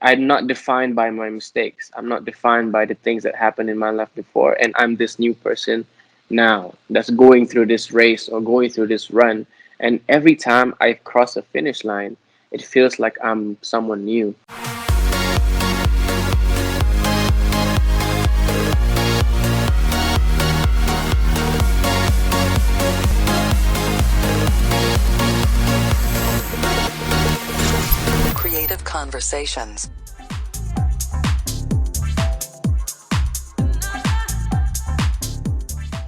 I'm not defined by my mistakes. I'm not defined by the things that happened in my life before. And I'm this new person now that's going through this race or going through this run. And every time I cross a finish line, it feels like I'm someone new. Creative Conversations.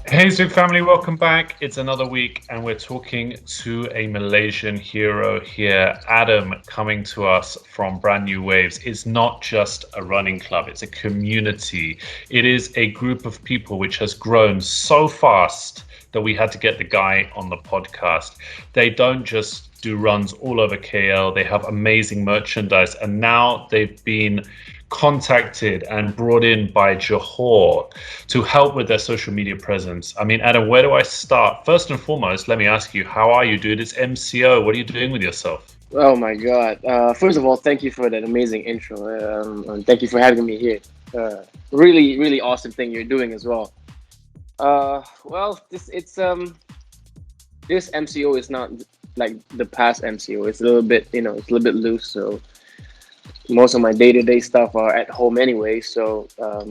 Hey Zouk family, welcome back. It's another week and we're talking to a Malaysian hero here, Adam, coming to us from Brand New Waves. It's not just a running club, it's a community. It is a group of people which has grown so fast that we had to get the guy on the podcast. They don't just do runs all over KL, they have amazing merchandise, and now they've been contacted and brought in by Johor to help with their social media presence. I mean, Adam, where do I start? First and foremost, let me ask you, how are you, dude? It's MCO. What are you doing with yourself? Oh my God. First of all, thank you for that amazing intro. And thank you for having me here. Really, really awesome thing you're doing as well. Well, this MCO is not like the past MCO. It's a little bit, it's a little bit loose. So most of my day-to-day stuff are at home anyway. So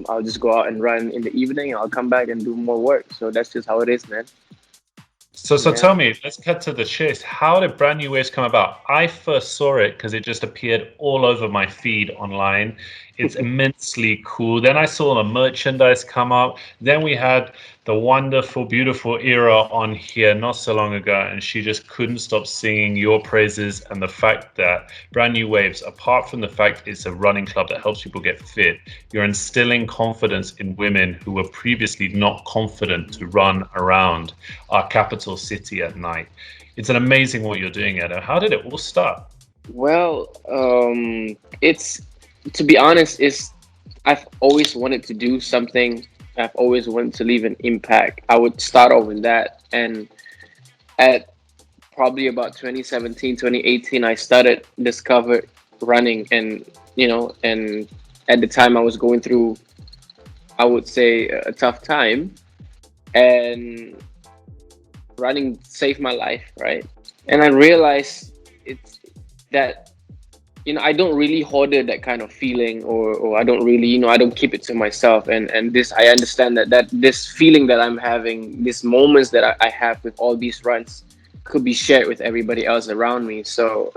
I'll just go out and run in the evening. And I'll come back and do more work. So that's just how it is, man. So tell me, let's cut to the chase. How did Brand New Waves come about? I first saw it because it just appeared all over my feed online. It's immensely cool. Then I saw the merchandise come up. Then we had the wonderful, beautiful Era on here not so long ago, and she just couldn't stop singing your praises and the fact that Brand New Waves, apart from the fact it's a running club that helps people get fit, you're instilling confidence in women who were previously not confident to run around our capital city at night. It's an amazing what you're doing, Adam. How did it all start? Well, to be honest, I've always wanted to do something. I've always wanted to leave an impact. I would start off with that. And at probably about 2017, 2018, I discovered running. And, and at the time I was going through, I would say, a tough time. And running saved my life, right? And I realized that I don't really hoard that kind of feeling, or I don't really, I don't keep it to myself. And I understand that this feeling that I'm having, these moments that I have with all these runs could be shared with everybody else around me. So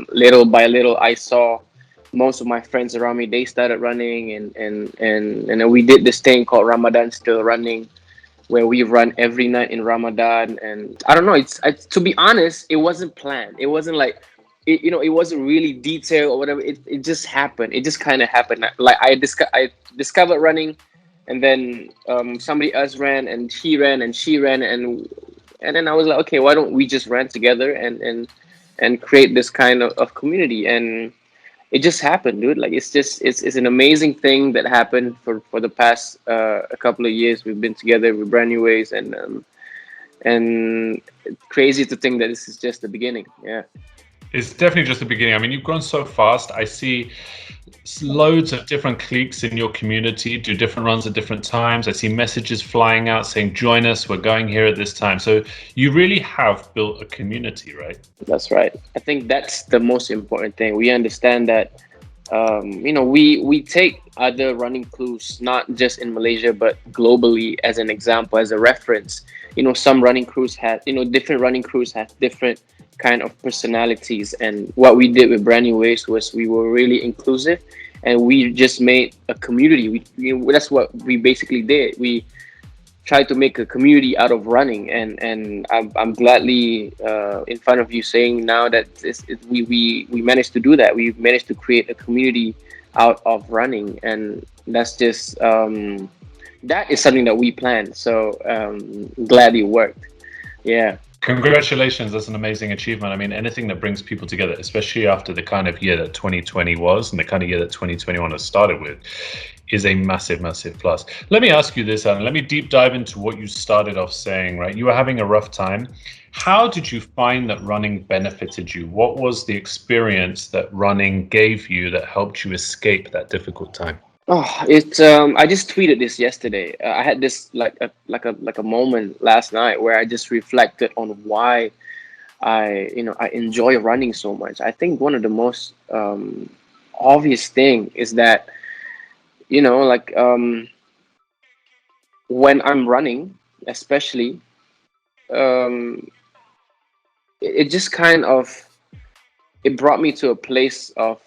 little by little, I saw most of my friends around me, they started running, and we did this thing called Ramadan Still Running, where we run every night in Ramadan. And I don't know, to be honest, it wasn't planned. It wasn't like, it wasn't really detailed or whatever. It just happened. It just kind of happened. Like I discovered running, and then somebody else ran, and he ran, and she ran, and then I was like, okay, why don't we just run together and create this kind of community? And it just happened, dude. Like it's an amazing thing that happened for the past a couple of years. We've been together with Brand New Ways, and crazy to think that this is just the beginning. Yeah. It's definitely just the beginning. I mean, you've grown so fast. I see loads of different cliques in your community do different runs at different times. I see messages flying out saying, join us, we're going here at this time. So you really have built a community, right? That's right. I think that's the most important thing. We understand that, we take other running crews, not just in Malaysia, but globally as an example, as a reference. Some running crews have, different running crews have different kind of personalities, and what we did with Brand New Waves was we were really inclusive, and we just made a community. That's what we basically did. We tried to make a community out of running, and I'm gladly in front of you saying now that we managed to do that. We managed to create a community out of running, and that's just that is something that we planned. So glad it worked. Yeah. Congratulations, that's an amazing achievement. I mean, anything that brings people together, especially after the kind of year that 2020 was and the kind of year that 2021 has started with, is a massive, massive plus. Let me ask you this, Alan. Let me deep dive into what you started off saying, right? You were having a rough time. How did you find that running benefited you? What was the experience that running gave you that helped you escape that difficult time? Oh, it's I just tweeted this yesterday. I had this like a moment last night where I just reflected on why I enjoy running so much. I think one of the most obvious thing is that like when I'm running, especially, um, it just kind of it brought me to a place of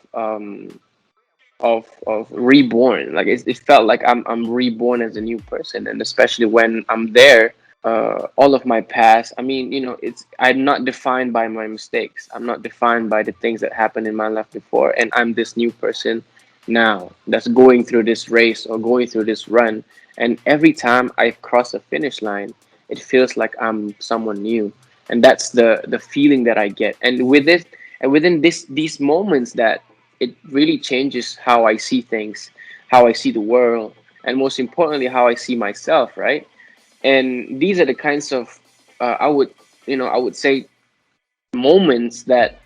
reborn. Like it felt like I'm reborn as a new person, and especially when I'm there, all of my past. I mean, it's I'm not defined by my mistakes. I'm not defined by the things that happened in my life before, and I'm this new person now that's going through this race or going through this run. And every time I cross a finish line, it feels like I'm someone new, and that's the feeling that I get. And with it, and within these moments, that it really changes how I see things, how I see the world, and most importantly, how I see myself. Right, and these are the kinds of I would say moments that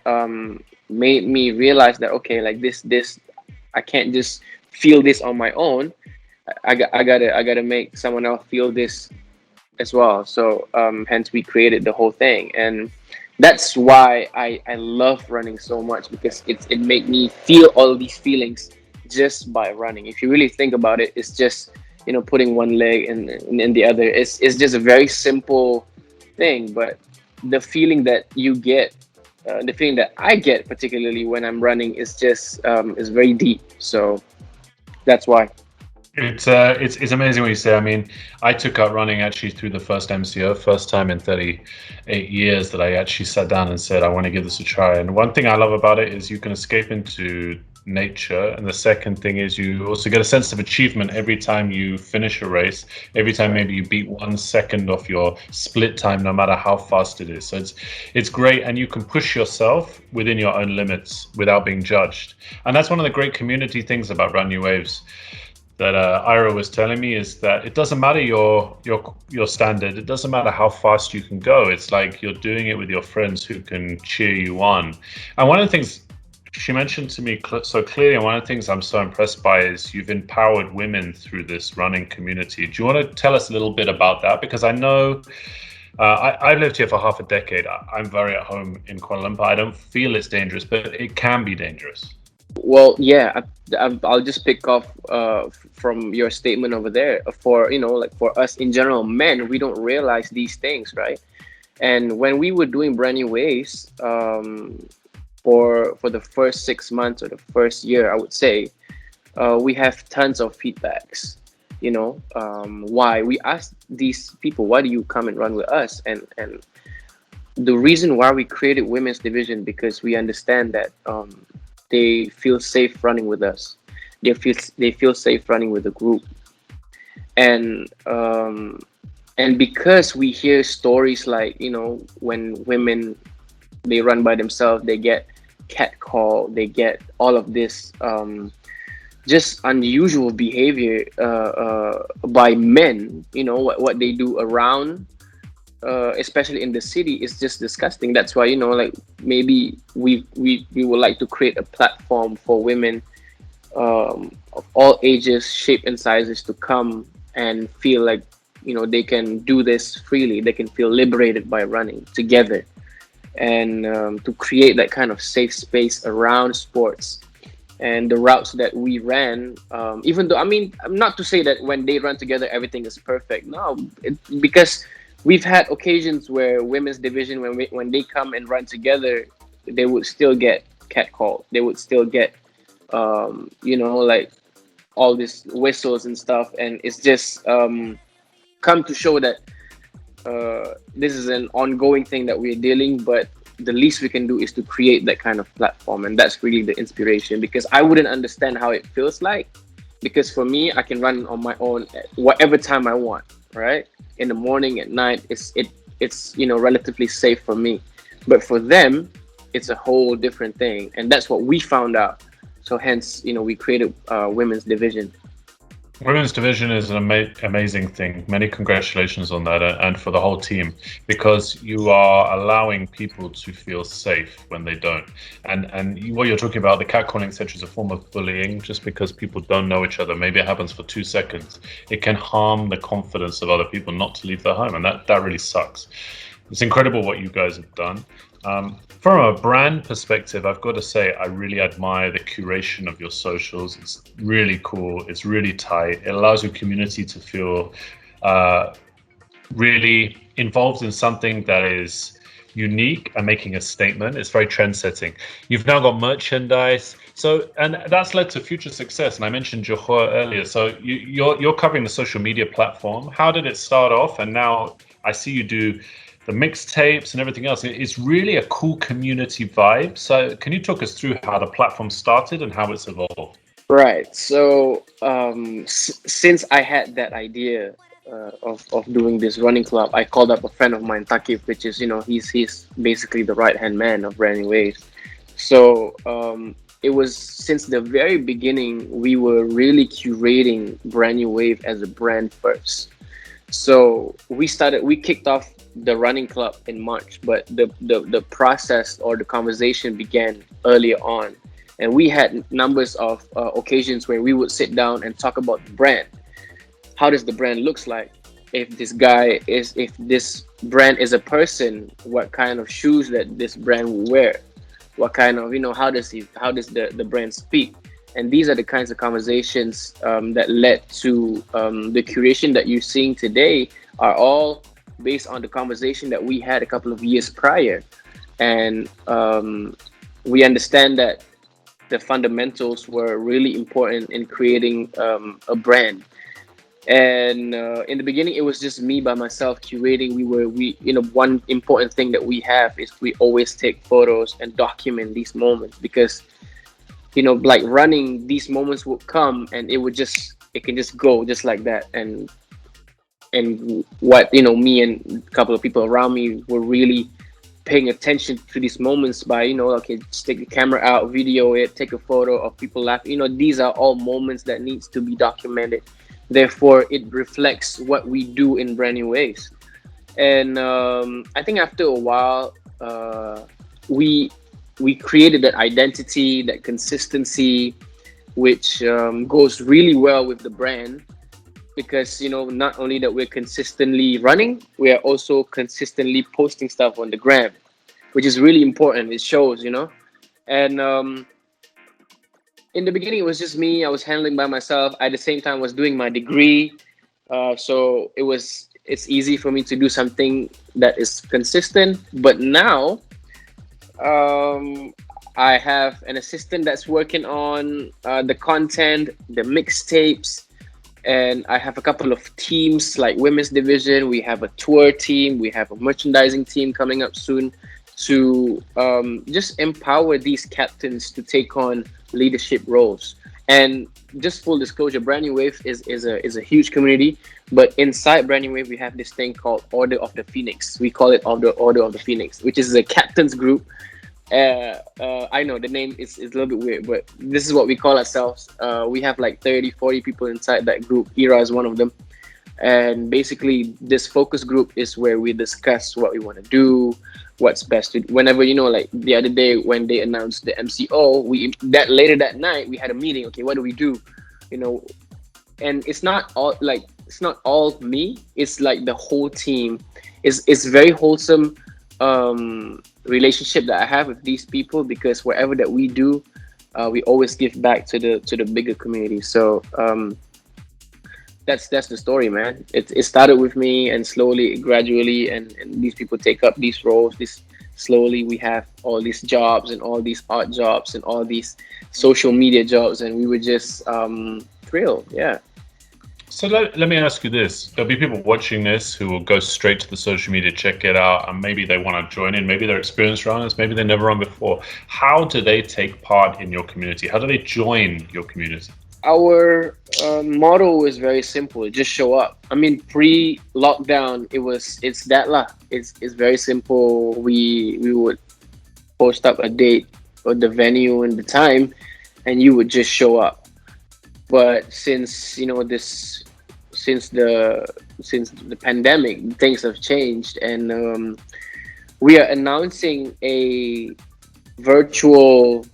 made me realize that, okay, like this I can't just feel this on my own. I gotta make someone else feel this as well. So hence we created the whole thing, and that's why I love running so much, because it made me feel all of these feelings just by running. If you really think about it, it's just putting one leg in the other. It's just a very simple thing, but the feeling that you get, the feeling that I get particularly when I'm running, is very deep. So that's why. It's amazing what you say. I mean, I took up running actually through the first MCO, first time in 38 years that I actually sat down and said, I want to give this a try. And one thing I love about it is you can escape into nature. And the second thing is you also get a sense of achievement every time you finish a race, every time maybe you beat 1 second off your split time, no matter how fast it is. So it's great, and you can push yourself within your own limits without being judged. And that's one of the great community things about Brand New Waves that Ira was telling me, is that it doesn't matter your standard. It doesn't matter how fast you can go. It's like you're doing it with your friends who can cheer you on. And one of the things she mentioned to me so clearly, and one of the things I'm so impressed by, is you've empowered women through this running community. Do you want to tell us a little bit about that? Because I know I've lived here for half a decade. I'm very at home in Kuala Lumpur. I don't feel it's dangerous, but it can be dangerous. Well, yeah, I'll just pick off from your statement over there. For like for us in general, men, we don't realize these things, right? And when we were doing Brand New Waves, for the first 6 months or the first year, I would say, we have tons of feedbacks. Why we asked these people, why do you come and run with us? And the reason why we created women's division, because we understand that they feel safe running with us. They feel safe running with the group, and because we hear stories like, when women, they run by themselves, they get catcalled, they get all of this just unusual behavior by men. What they do around, especially in the city, is just disgusting. That's why, like, maybe we would like to create a platform for women of all ages, shape, and sizes to come and feel like they can do this freely. They can feel liberated by running together, and to create that kind of safe space around sports. And the routes that we ran, even though, I mean, not to say that when they run together everything is perfect. No, because we've had occasions where women's division, when they come and run together, they would still get catcalled. They would still get like all these whistles and stuff. And it's just come to show that this is an ongoing thing that we're dealing. But the least we can do is to create that kind of platform, and that's really the inspiration. Because I wouldn't understand how it feels like, because for me, I can run on my own at whatever time I want, right? In the morning, at night, it's relatively safe for me. But for them, it's a whole different thing, and that's what we found out. So hence, we created women's division. Women's division is an amazing thing. Many congratulations on that, and for the whole team, because you are allowing people to feel safe when they don't. And what you're talking about, the catcalling, etc., is a form of bullying. Just because people don't know each other, maybe it happens for 2 seconds, it can harm the confidence of other people not to leave their home, and that really sucks. It's incredible what you guys have done. From a brand perspective, I've got to say, I really admire the curation of your socials. It's really cool. It's really tight. It allows your community to feel really involved in something that is unique and making a statement. It's very trend setting. You've now got merchandise. So, and that's led to future success. And I mentioned Johor earlier. So you're covering the social media platform. How did it start off? And now I see you do the mixtapes and everything else. It's really a cool community vibe. So can you talk us through how the platform started and how it's evolved? Right. So since I had that idea of doing this running club, I called up a friend of mine, Takif, which is, he's basically the right hand man of Brand New Waves. So it was since the very beginning we were really curating Brand New Wave as a brand first. So we kicked off the running club in March, but the process or the conversation began earlier on. And we had numbers of occasions where we would sit down and talk about the brand. How does the brand looks like? If this brand is a person, what kind of shoes that this brand will wear? What kind of, how does the brand speak? And these are the kinds of conversations that led to the curation that you're seeing today are all based on the conversation that we had a couple of years prior. And we understand that the fundamentals were really important in creating a brand. And in the beginning, it was just me by myself curating. One important thing that we have is we always take photos and document these moments because, like running, these moments would come and it can just go just like that. And what, me and a couple of people around me were really paying attention to these moments by, okay, just take the camera out, video it, take a photo of people laughing. These are all moments that needs to be documented. Therefore, it reflects what we do in Brand New Waves. And I think after a while, we created that identity, that consistency, which goes really well with the brand. Because not only that we're consistently running, we are also consistently posting stuff on the gram, which is really important. It shows, and in the beginning it was just me. I was handling by myself. I, at the same time, was doing my degree, so it's easy for me to do something that is consistent. But now I have an assistant that's working on the content, the mixtapes. And I have a couple of teams like women's division. We have a tour team. We have a merchandising team coming up soon to just empower these captains to take on leadership roles. And just full disclosure, Brand New Wave is a huge community. But inside Brand New Wave, we have this thing called Order of the Phoenix. We call it Order of the Phoenix, which is a captain's group. I know the name is a little bit weird, but this is what we call ourselves. We have like 30-40 people inside that group. Ira is one of them. And basically this focus group is where we discuss what we want to do, what's best to do. Whenever, like the other day when they announced the MCO, later that night we had a meeting. Okay, what do we do? And it's not all me. It's like the whole team. It's very wholesome relationship that I have with these people, because wherever that we do, we always give back to the bigger community. So that's the story, man. It started with me, and slowly, gradually, and these people take up these roles. Slowly we have all these jobs and all these art jobs and all these social media jobs, and we were just thrilled. Yeah. So let me ask you this. There'll be people watching this who will go straight to the social media, check it out, and maybe they want to join in. Maybe they're experienced runners, maybe they've never run before. How do they take part in your community? How do they join your community? Our motto is very simple. Just show up. I mean, pre-lockdown, it's that lah. It's very simple. We would post up a date or the venue and the time, and you would just show up. But since since the pandemic, things have changed, and we are announcing a virtual.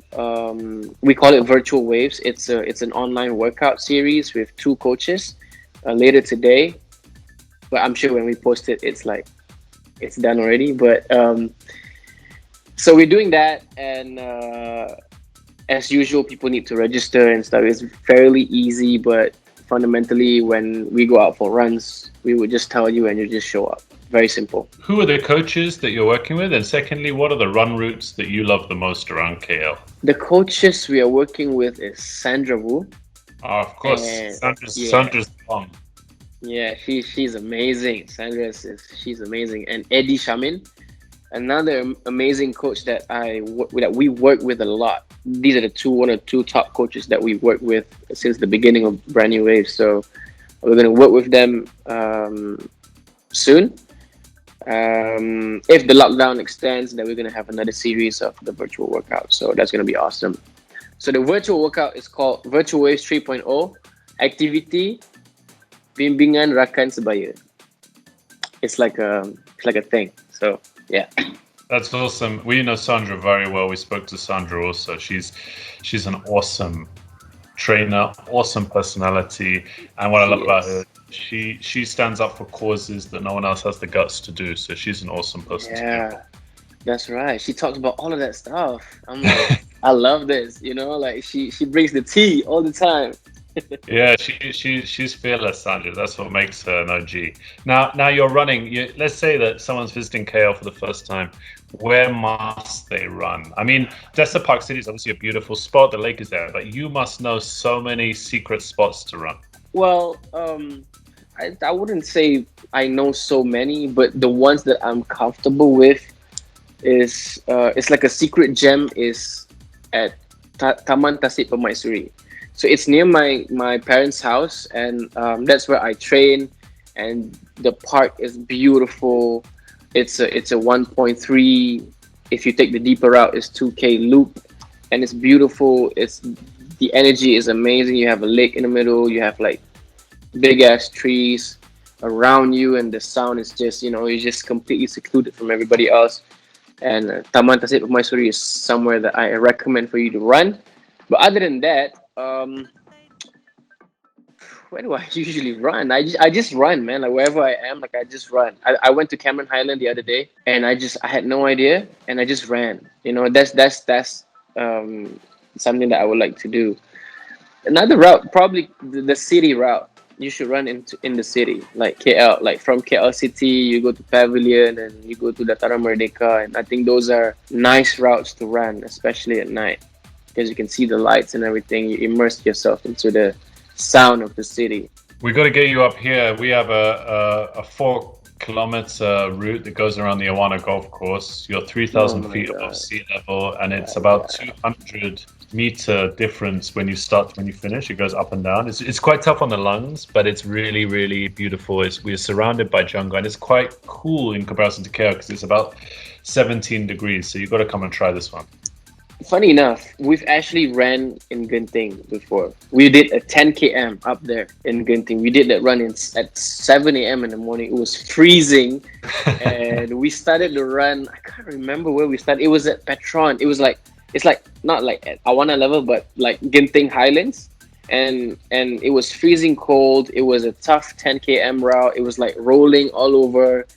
We call it Virtual Waves. It's an online workout series with two coaches. Later today, but I'm sure when we post it, it's done already. But so we're doing that, and as usual, people need to register and stuff. It's fairly easy, but fundamentally, when we go out for runs, we would just tell you and you just show up. Very simple. Who are the coaches that you're working with? And secondly, what are the run routes that you love the most around KL? The coaches we are working with is Sandra Wu. Of course, And Sandra's long. yeah, she's amazing. She's amazing, and Eddie Shamin, another amazing coach that that we work with a lot. These are the one or two top coaches that we work with since the beginning of Brand New Wave. So we're going to work with them soon. If the lockdown extends, then we're going to have another series of the virtual workout. So that's going to be awesome. So the virtual workout is called Virtual Waves 3.0 Activity Bimbingan Rakan Sebaya. It's like a thing. So yeah. That's awesome. We know Sandra very well. We spoke to Sandra also. She's an awesome trainer, awesome personality, and what I love about her, she stands up for causes that no one else has the guts to do. So she's an awesome person. Yeah, that's right. She talks about all of that stuff. I'm like, I love this. Like she brings the tea all the time. Yeah, she's fearless, Sandra. That's what makes her an OG. Now you're running. Let's say that someone's visiting KL for the first time. Where must they run? I mean, Desa Park City is obviously a beautiful spot. The lake is there, but you must know so many secret spots to run. Well, I wouldn't say I know so many, but the ones that I'm comfortable with is it's like a secret gem is at Taman Tasik Permaisuri. So it's near my parents' house, and that's where I train. And the park is beautiful. It's a 1.3. If you take the deeper route, it's 2K loop, and it's beautiful. The energy is amazing. You have a lake in the middle. You have like big ass trees around you, and the sound is just you're just completely secluded from everybody else. And Taman Tasik Permaisuri is somewhere that I recommend for you to run. But other than that, where do I usually run? I just run, man. Like wherever I am, like I just run. I went to Cameron Highland the other day, and I had no idea, and I just ran. That's something that I would like to do. Another route, probably the city route. You should run in the city, like KL. Like from KL City, you go to Pavilion, and you go to Dataran Merdeka, and I think those are nice routes to run, especially at night, because you can see the lights and everything. You immerse yourself into the sound of the city. We got to get you up here. We have a 4-kilometer route that goes around the Awana Golf Course. You're 3,000 feet above sea level, and it's about 200-meter difference when you start to when you finish. It goes up and down. It's quite tough on the lungs, but it's really, really beautiful. We're surrounded by jungle, and it's quite cool in comparison to KL because it's about 17 degrees. So you've got to come and try this one. Funny enough, we've actually ran in Genting before. We did a 10 km up there in Genting. We did that run at 7 a.m. in the morning. It was freezing, and we started the run. I can't remember where we started. It was at Petron. It's like not like at Awana level, but like Genting Highlands, and it was freezing cold. It was a tough 10 km route. It was like rolling all over.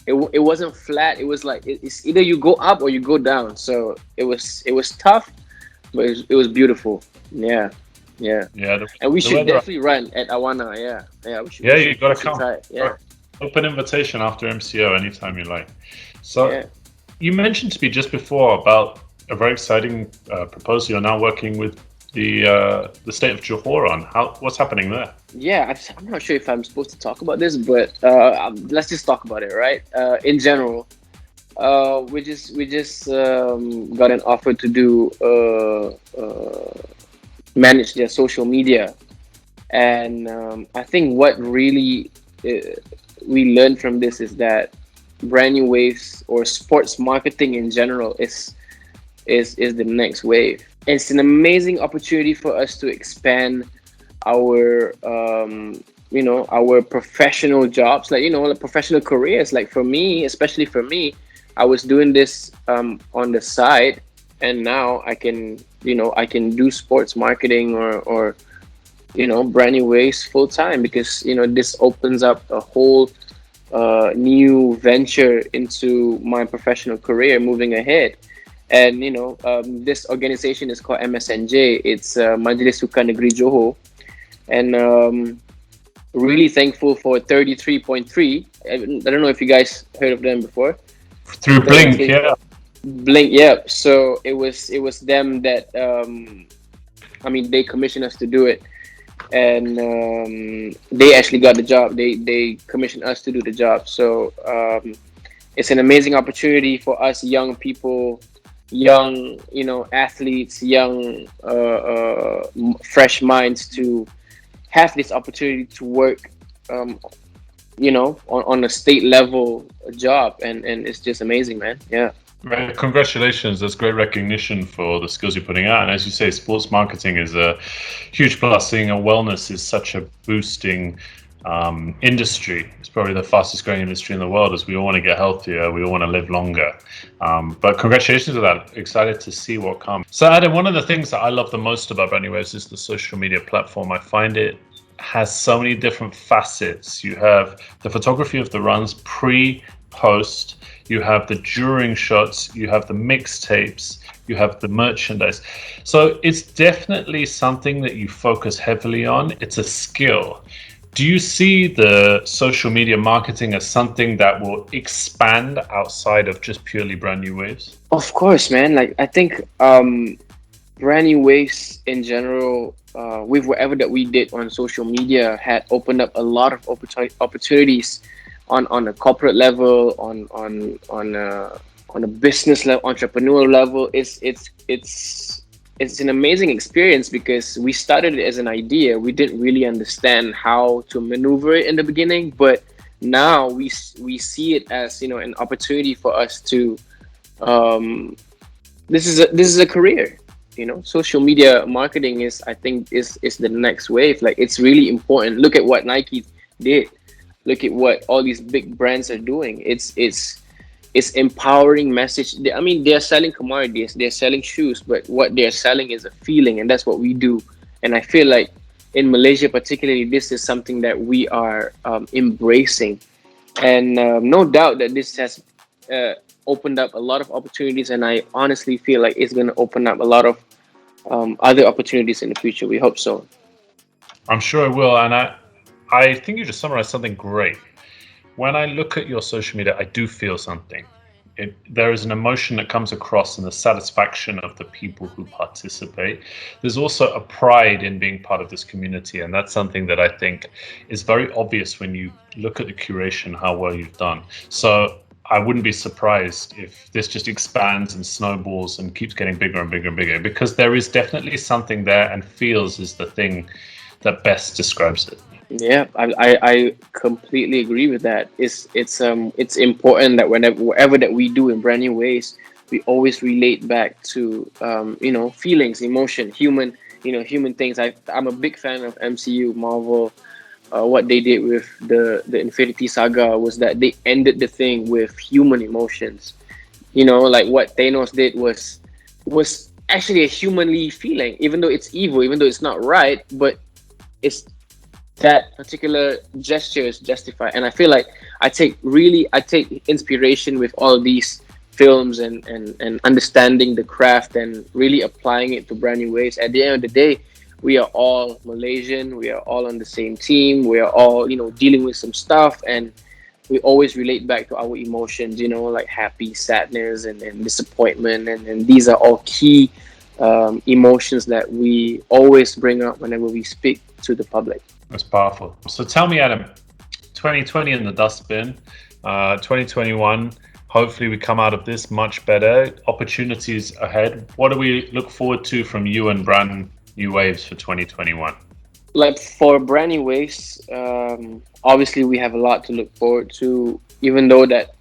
It wasn't flat. It was like it's either you go up or you go down. So it was tough, but it was beautiful. Yeah. And we should definitely run at Awana. Yeah. We should. Yeah, you gotta come. Yeah. Open invitation after MCO anytime you like. So you mentioned to me just before about a very exciting proposal. You're now working with the state of Johor on. What's happening there? Yeah, I'm not sure if I'm supposed to talk about this, but let's just talk about it, right? In general, we just got an offer to do manage their social media, and I think what really we learned from this is that Brand New Waves or sports marketing in general is the next wave. It's an amazing opportunity for us to expand our our professional jobs, like like professional careers. Like for me, especially for me, I was doing this on the side, and now I can do sports marketing or brand new ways full time, because this opens up a whole new venture into my professional career moving ahead. And this organization is called MSNJ. It's Majelis Sukan Negeri Johor, and really thankful for 33.3. I don't know if you guys heard of them before. Through Blink, 33 yeah. Blink, yeah. So it was them that they commissioned us to do it, and they actually got the job. They commissioned us to do the job. So it's an amazing opportunity for us young people, young athletes, young fresh minds to have this opportunity to work on a state level job, and it's just amazing, man. Yeah. Right. Congratulations. That's great recognition for the skills you're putting out. And as you say, sports marketing is a huge plus. Seeing a wellness is such a boosting industry. It's probably the fastest growing industry in the world, as we all want to get healthier. We all want to live longer. But congratulations on that. Excited to see what comes. So Adam, one of the things that I love the most about Brand New Waves is the social media platform. I find it has so many different facets. You have the photography of the runs pre, post, you have the during shots, you have the mixtapes, you have the merchandise. So it's definitely something that you focus heavily on. It's a skill. Do you see the social media marketing as something that will expand outside of just purely Brand New Waves? Of course, man. Like I think brand new waves in general, with whatever that we did on social media, had opened up a lot of opportunities on a corporate level, on a business level, entrepreneurial level. It's an amazing experience, because we started it as an idea. We didn't really understand how to maneuver it in the beginning, but now we see it as an opportunity for us to this is a career. Social media marketing is, I think, is the next wave. Like, it's really important. Look at what Nike did. Look at what all these big brands are doing. It's empowering message. They're selling commodities, they're selling shoes, but what they're selling is a feeling, and that's what we do. And I feel like in Malaysia particularly, this is something that we are embracing, and no doubt that this has opened up a lot of opportunities, and I honestly feel like it's going to open up a lot of other opportunities in the future. We hope so. I'm sure it will, and I think you just summarized something great. When I look at your social media, I do feel something. There is an emotion that comes across in the satisfaction of the people who participate. There's also a pride in being part of this community, and that's something that I think is very obvious when you look at the curation, how well you've done. So I wouldn't be surprised if this just expands and snowballs and keeps getting bigger and bigger and bigger, because there is definitely something there, and feels is the thing that best describes it. Yeah, I completely agree with that. It's important that whatever that we do in brand new ways, we always relate back to feelings, emotion, human things. I'm a big fan of MCU, Marvel. What they did with the Infinity Saga was that they ended the thing with human emotions. Like what Thanos did was actually a humanly feeling, even though it's evil, even though it's not right, but it's that particular gesture is justified. And I feel like I take inspiration with all these films, and understanding the craft and really applying it to brand new ways. At the end of the day, we are all Malaysian, we are all on the same team, we are all dealing with some stuff, and we always relate back to our emotions, like happy, sadness, and disappointment, and these are all key emotions that we always bring up whenever we speak to the public. That's powerful. So tell me, Adam, 2020 in the dustbin, 2021, hopefully we come out of this much better, opportunities ahead. What do we look forward to from you and Brand New Waves for 2021? Like for Brand New Waves, obviously we have a lot to look forward to, even though that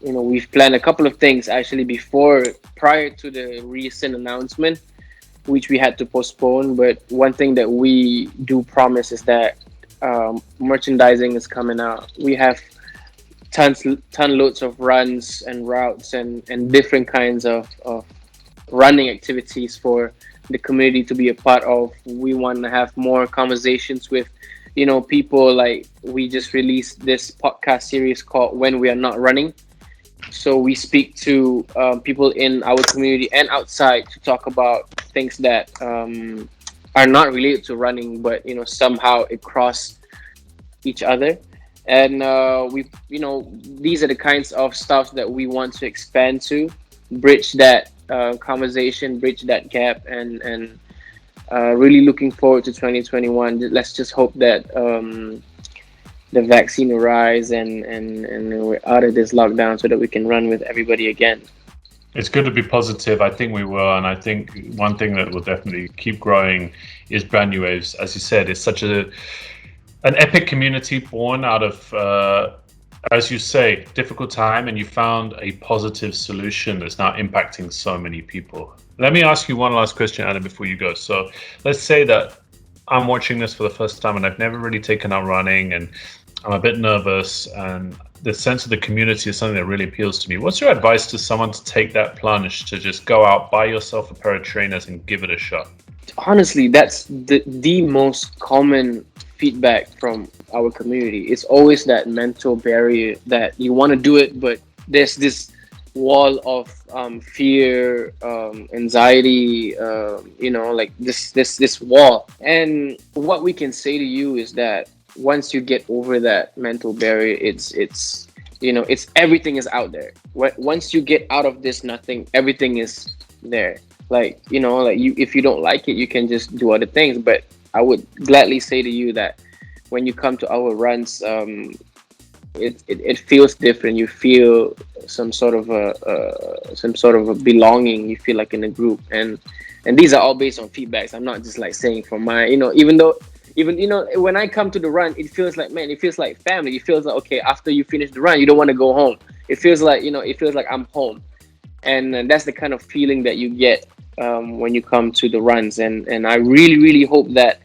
we've planned a couple of things actually prior to the recent announcement. which we had to postpone. But one thing that we do promise is that merchandising is coming out. We have ton loads of runs and routes and different kinds of running activities for the community to be a part of. We want to have more conversations with, people. Like, we just released this podcast series called When We Are Not Running. So we speak to people in our community and outside to talk about things that are not related to running, but somehow it cross each other. And these are the kinds of stuff that we want to expand to, bridge that conversation, bridge that gap, and really looking forward to 2021. Let's just hope that the vaccine arrives and we're out of this lockdown so that we can run with everybody again. It's good to be positive. I think we will, and I think one thing that will definitely keep growing is Brand New Waves. As you said, it's such an epic community born out of, as you say, difficult time, and you found a positive solution that's now impacting so many people. Let me ask you one last question, Adam, before you go. So let's say that I'm watching this for the first time and I've never really taken up running, and I'm a bit nervous, and the sense of the community is something that really appeals to me. What's your advice to someone to take that plunge, to just go out, buy yourself a pair of trainers and give it a shot? Honestly, that's the most common feedback from our community. It's always that mental barrier that you want to do it, but there's this wall of fear, anxiety, like this wall. And what we can say to you is that once you get over that mental barrier, it's everything is out there. Once you get out of this nothing, everything is there. Like, you, if you don't like it, you can just do other things. But I would gladly say to you that when you come to our runs, it feels different. You feel some sort of a belonging. You feel like in a group, and these are all based on feedbacks. I'm not just like saying from my, even when I come to the run, it feels like, man, it feels like family. It feels like, okay, after you finish the run, you don't want to go home. It feels like, I'm home, and that's the kind of feeling that you get when you come to the runs. And I really, really hope that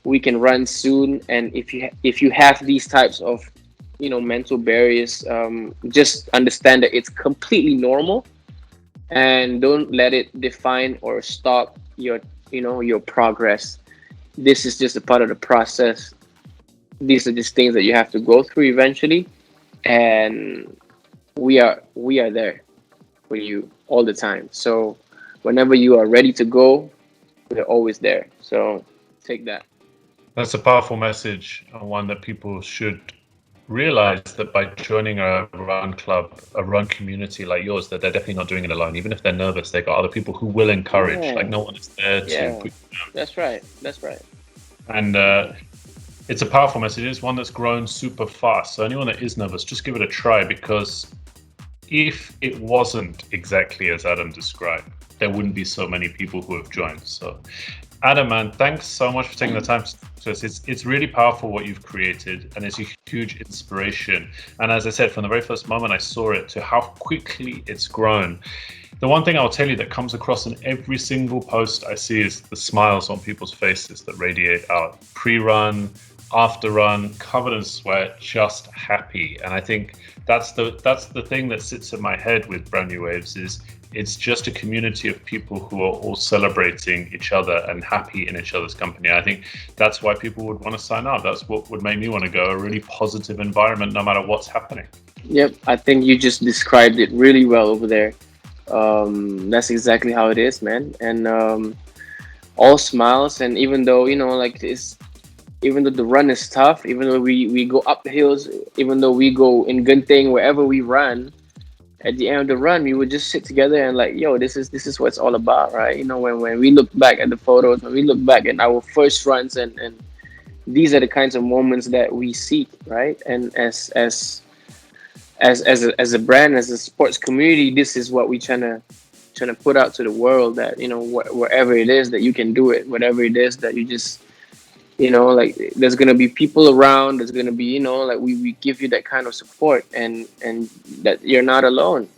we can run soon. And if you have these types of mental barriers, just understand that it's completely normal, and don't let it define or stop your progress. This is just a part of the process. These are just things that you have to go through eventually, and we are there for you all the time. So whenever you are ready to go, we're always there. So take that. That's a powerful message, and one that people should realize, that by joining a run club, a run community like yours, that they're definitely not doing it alone. Even if they're nervous, they got other people who will encourage. Yeah. Like, no one is there to put you down. That's right. And it's a powerful message. It's one that's grown super fast. So anyone that is nervous, just give it a try, because if it wasn't exactly as Adam described, there wouldn't be so many people who have joined. So Adam, man, thanks so much for taking the time to us. It's really powerful what you've created, and it's a huge inspiration. And as I said, from the very first moment I saw it to how quickly it's grown, the one thing I'll tell you that comes across in every single post I see is the smiles on people's faces that radiate out. Pre-run, after run, covered in sweat, just happy. And I think that's the thing that sits in my head with Brand New Waves, is it's just a community of people who are all celebrating each other and happy in each other's company. I think that's why people would want to sign up. That's what would make me want to go. A really positive environment, no matter what's happening. Yep, I think you just described it really well over there. That's exactly how it is, man. And all smiles. And even though even though the run is tough, even though we go up the hills, even though we go in Genting, wherever we run, at the end of the run, we would just sit together and like, yo, this is what it's all about, right? When we look back at the photos, when we look back at our first runs, and these are the kinds of moments that we seek, right? And as a brand, as a sports community, this is what we trying to put out to the world, that wherever it is that you can do it, whatever it is that you just like, there's gonna be people around. There's gonna be like, we give you that kind of support, and that you're not alone.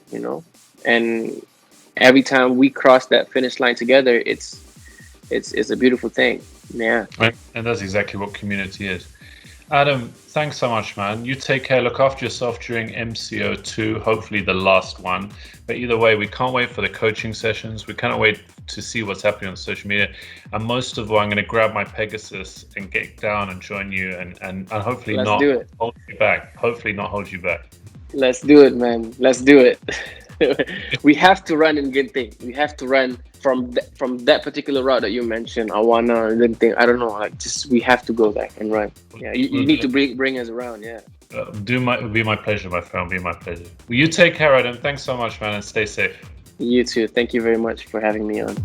And every time we cross that finish line together, it's it's a beautiful thing. Yeah. Right. And that's exactly what community is. Adam, thanks so much, man. You take care. Look after yourself during MCO2, hopefully the last one. But either way, we can't wait for the coaching sessions. We cannot wait to see what's happening on social media. And most of all, I'm going to grab my Pegasus and get down and join you and hopefully Let's not do it. hold you back. Hopefully not hold you back. Let's do it, man. Let's do it. We have to run in Genting. We have to run from that particular route that you mentioned, Awana and Genting. I don't know, like just we have to go there and run. Yeah, you need to bring us around. Yeah. It would be my pleasure, my friend. It'll be my pleasure. Well, you take care, Adam. Thanks so much, man, and stay safe. You too. Thank you very much for having me on.